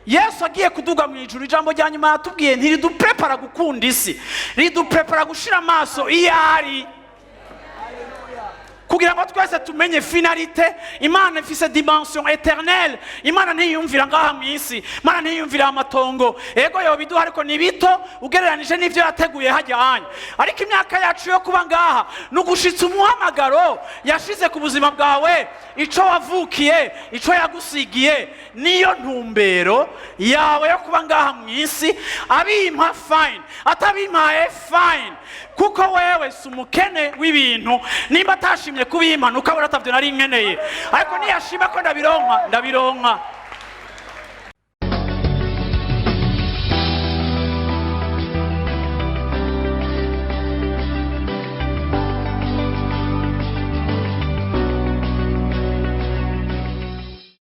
Yesu agiye kuduga mu ijuru, ijambo rya nyuma yatubwiye ntiriduprepara gukunda isi, riduprepara gushira amaso iyo ari, kugira ngo twese tumenye finalité. Imana ifise dimension éternelle. Imana ntiyumvira ngaha mu isi, Imana ntiyumvira amatongo. Ego yo biduha ariko ni bito ugereranije n'ivyo yateguye hajyanye. Ariko imyaka yacu yo kuba ngaha nugushitsa umuhamagaro yashize ku buzima bwawe, ico wavukiye, ico yagusigiye, niyo ntumbero yawe yo kuba ngaha mu isi. Abimpa fine, atabimpaye fine, kuko wewe si umukene w'ibintu. Nimba atashimye kubimpa ukabona atavyo nari nkeneye, ariko niyashima ko ndabironka